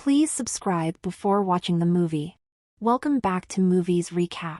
Please subscribe before watching the movie. Welcome back to Movies Recap.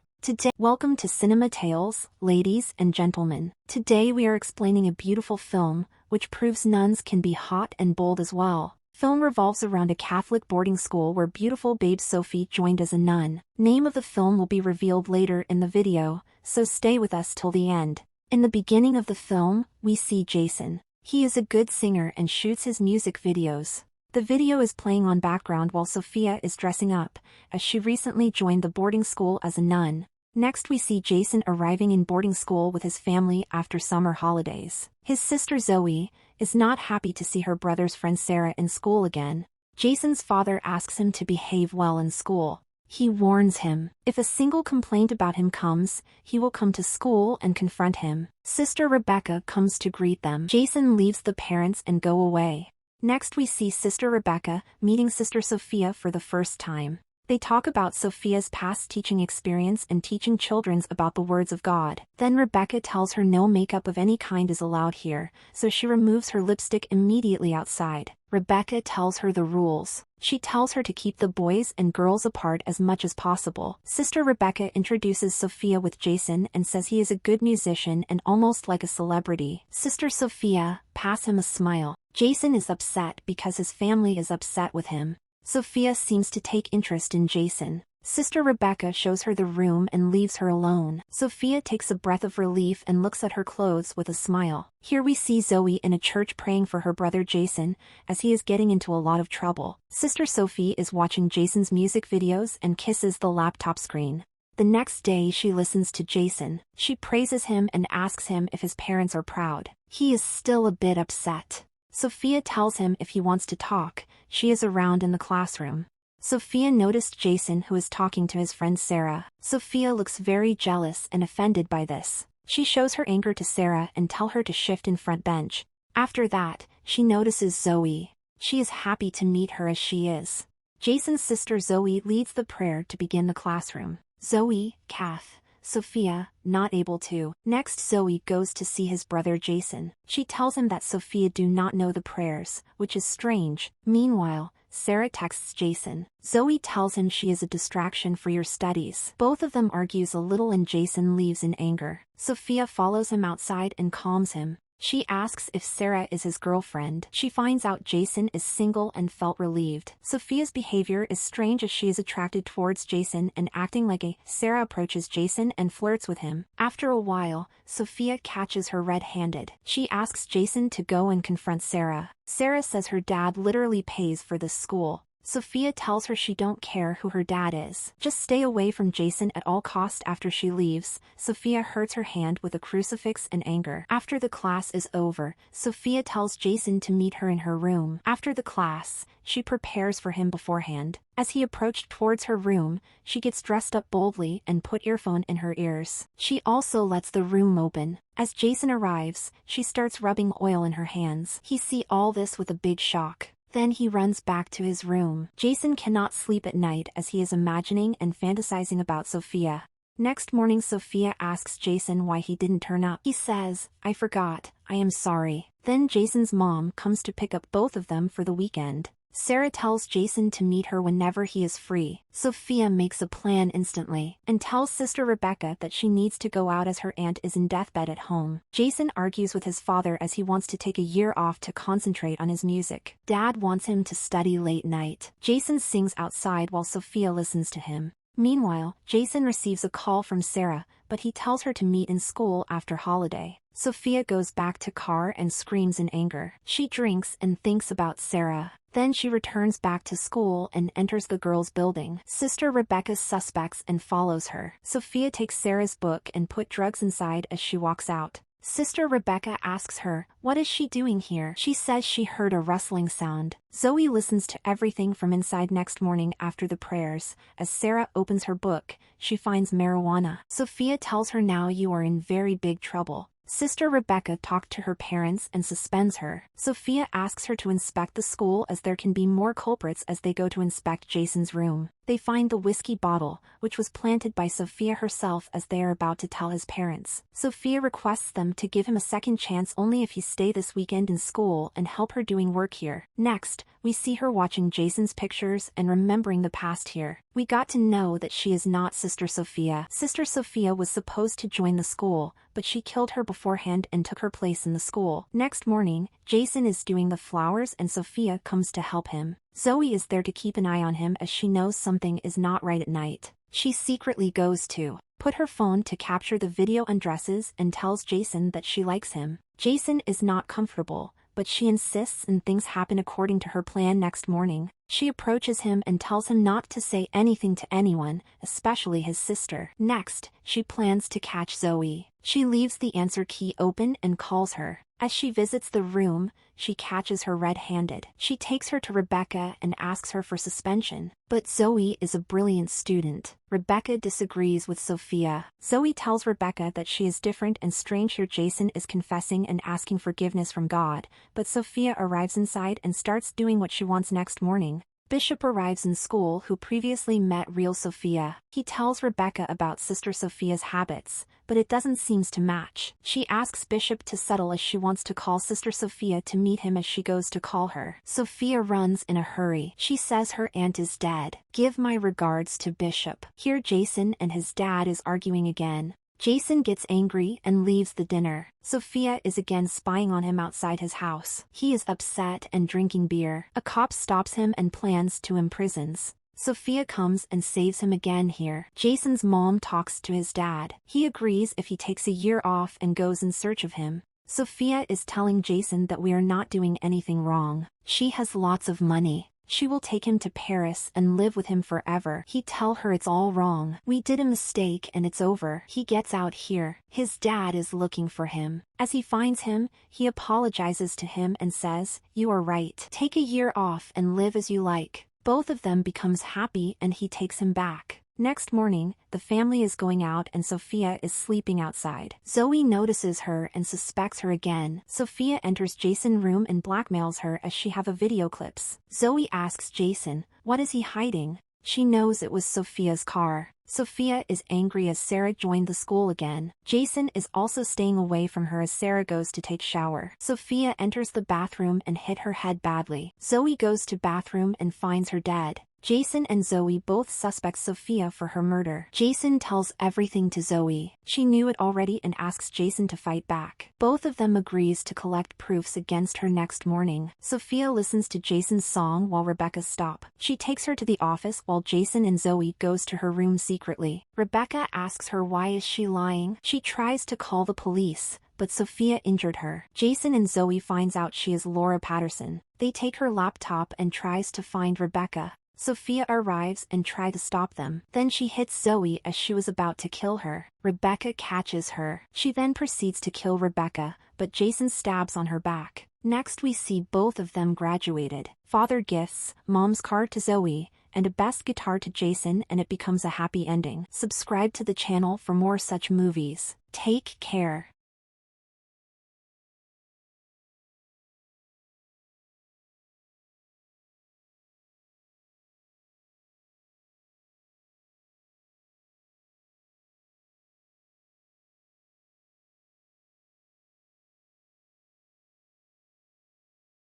Welcome to Cinema Tales, ladies and gentlemen. Today we are explaining a beautiful film, which proves nuns can be hot and bold as well. Film revolves around a Catholic boarding school where beautiful babe Sophie joined as a nun. Name of the film will be revealed later in the video, so stay with us till the end. In the beginning of the film, we see Jason. He is a good singer and shoots his music videos. The video is playing on background while Sophia is dressing up, as she recently joined the boarding school as a nun. Next we see Jason arriving in boarding school with his family after summer holidays. His sister Zoe is not happy to see her brother's friend Sarah in school again. Jason's father asks him to behave well in school. He warns him, if a single complaint about him comes, he will come to school and confront him. Sister Rebecca comes to greet them. Jason leaves the parents and go away. Next we see Sister Rebecca meeting Sister Sophia for the first time. They talk about Sophia's past teaching experience and teaching children about the words of God. Then Rebecca tells her no makeup of any kind is allowed here, so she removes her lipstick immediately outside. Rebecca tells her the rules. She tells her to keep the boys and girls apart as much as possible. Sister Rebecca introduces Sophia with Jason and says he is a good musician and almost like a celebrity. Sister Sophia passes him a smile. Jason is upset because his family is upset with him. Sophia seems to take interest in Jason. Sister Rebecca shows her the room and leaves her alone. Sophia takes a breath of relief and looks at her clothes with a smile. Here we see Zoe in a church praying for her brother Jason, as he is getting into a lot of trouble. Sister Sophie is watching Jason's music videos and kisses the laptop screen. The next day she listens to Jason. She praises him and asks him if his parents are proud. He is still a bit upset. Sophia tells him if he wants to talk, she is around in the classroom. Sophia noticed Jason who is talking to his friend Sarah. Sophia looks very jealous and offended by this. She shows her anger to Sarah and tells her to shift in front bench. After that, she notices Zoe. She is happy to meet her as she is. Jason's sister Zoe leads the prayer to begin the classroom. Zoe, Kath, Sophia, not able to. Next Zoe goes to see his brother Jason. She tells him that Sophia do not know the prayers, which is strange. Meanwhile, Sarah texts Jason. Zoe tells him she is a distraction for your studies. Both of them argues a little and Jason leaves in anger. Sophia follows him outside and calms him. She asks if Sarah is his girlfriend. She finds out Jason is single and felt relieved. Sophia's behavior is strange as she is attracted towards Jason and acting like a. Sarah approaches Jason and flirts with him. After a while, Sophia catches her red-handed. She asks Jason to go and confront Sarah. Sarah says her dad literally pays for this school. Sophia tells her she don't care who her dad is. Just stay away from Jason at all cost. After she leaves, Sophia hurts her hand with a crucifix in anger. After the class is over, Sophia tells Jason to meet her in her room. After the class, she prepares for him beforehand. As he approached towards her room, she gets dressed up boldly and put earphone in her ears. She also lets the room open. As Jason arrives, she starts rubbing oil in her hands. He sees all this with a big shock. Then he runs back to his room. Jason cannot sleep at night as he is imagining and fantasizing about Sophia. Next morning Sophia asks Jason why he didn't turn up. He says, "I forgot, I am sorry." Then Jason's mom comes to pick up both of them for the weekend. Sarah tells Jason to meet her whenever he is free. Sophia makes a plan instantly, and tells Sister Rebecca that she needs to go out as her aunt is in deathbed at home. Jason argues with his father as he wants to take a year off to concentrate on his music. Dad wants him to study late night. Jason sings outside while Sophia listens to him. Meanwhile, Jason receives a call from Sarah, but he tells her to meet in school after holiday. Sophia goes back to car and screams in anger. She drinks and thinks about Sarah. Then she returns back to school and enters the girls' building. Sister Rebecca suspects and follows her. Sophia takes Sarah's book and put drugs inside as she walks out. Sister Rebecca asks her, what is she doing here? She says she heard a rustling sound. Zoe listens to everything from inside. Next morning after the prayers, as Sarah opens her book, she finds marijuana. Sophia tells her now you are in very big trouble. Sister Rebecca talked to her parents and suspends her. Sophia asks her to inspect the school as there can be more culprits as they go to inspect Jason's room. They find the whiskey bottle, which was planted by Sophia herself as they are about to tell his parents. Sophia requests them to give him a second chance only if he stay this weekend in school and help her doing work here. Next, we see her watching Jason's pictures and remembering the past here. We got to know that she is not Sister Sophia. Sister Sophia was supposed to join the school, but she killed her beforehand and took her place in the school. Next morning, Jason is doing the flowers and Sophia comes to help him. Zoe is there to keep an eye on him as she knows something is not right at night. She secretly goes to put her phone to capture the video undresses and tells Jason that she likes him. Jason is not comfortable, but she insists and things happen according to her plan. Next morning, she approaches him and tells him not to say anything to anyone, especially his sister. Next, she plans to catch Zoe. She leaves the answer key open and calls her. As she visits the room, she catches her red-handed. She takes her to Rebecca and asks her for suspension. But Zoe is a brilliant student. Rebecca disagrees with Sophia. Zoe tells Rebecca that she is different and strange here. Jason is confessing and asking forgiveness from God, but Sophia arrives inside and starts doing what she wants. Next morning, Bishop arrives in school who previously met real Sophia. He tells Rebecca about Sister Sophia's habits, but it doesn't seem to match. She asks Bishop to settle as she wants to call Sister Sophia to meet him as she goes to call her. Sophia runs in a hurry. She says her aunt is dead. Give my regards to Bishop. Here Jason and his dad is arguing again. Jason gets angry and leaves the dinner. Sophia is again spying on him outside his house. He is upset and drinking beer. A cop stops him and plans to imprison. Sophia comes and saves him again here. Jason's mom talks to his dad. He agrees if he takes a year off and goes in search of him. Sophia is telling Jason that we are not doing anything wrong. She has lots of money. She will take him to Paris and live with him forever. He tell her it's all wrong. We did a mistake and it's over. He gets out here. His dad is looking for him. As he finds him, he apologizes to him and says, "You are right. Take a year off and live as you like." Both of them becomes happy and he takes him back. Next morning, the family is going out and Sophia is sleeping outside. Zoe notices her and suspects her again. Sophia enters Jason's room and blackmails her as she have a video clips. Zoe asks Jason, what is he hiding? She knows it was Sophia's car. Sophia is angry as Sarah joined the school again. Jason is also staying away from her as Sarah goes to take shower. Sophia enters the bathroom and hit her head badly. Zoe goes to bathroom and finds her dead. Jason and Zoe both suspect Sophia for her murder. Jason tells everything to Zoe. She knew it already and asks Jason to fight back. Both of them agrees to collect proofs against her. Next morning, Sophia listens to Jason's song while Rebecca stops. She takes her to the office while Jason and Zoe goes to her room secretly. Rebecca asks her why is she lying. She tries to call the police, but Sophia injured her. Jason and Zoe finds out she is Laura Patterson. They take her laptop and tries to find Rebecca. Sophia arrives and tries to stop them. Then she hits Zoe as she was about to kill her. Rebecca catches her. She then proceeds to kill Rebecca, but Jason stabs on her back. Next we see both of them graduated. Father gifts, mom's car to Zoe, and a best guitar to Jason, and it becomes a happy ending. Subscribe to the channel for more such movies. Take care.